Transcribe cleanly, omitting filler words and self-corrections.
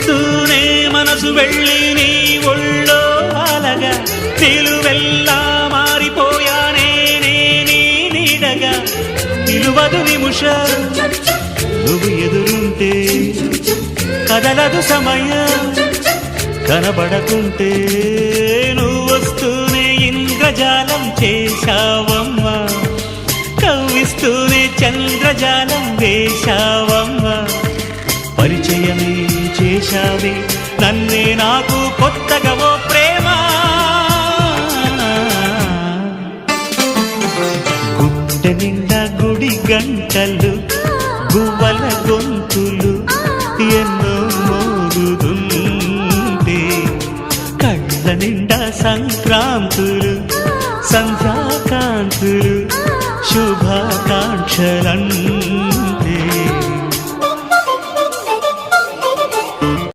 చూస్తూనే మనసు వెళ్ళి నీ ఒళ్ళో అలగా నిలువెల్లా మారిపోయానే నీ నీడగా నిలువదు నిముషం నువ్వు ఎదురుంటే కదలదు సమయం కనబడకుంటే నువ్వు వస్తూనే ఇంద్రజాలం చేశావమ్మా కవ్విస్తూనే చంద్రజాలం వేశావమ్మా పరిచయమే చేశావే నన్నే నాకు కొత్తగా ఓ ప్రేమ గుడ్డ నిండా గుడి గంటలు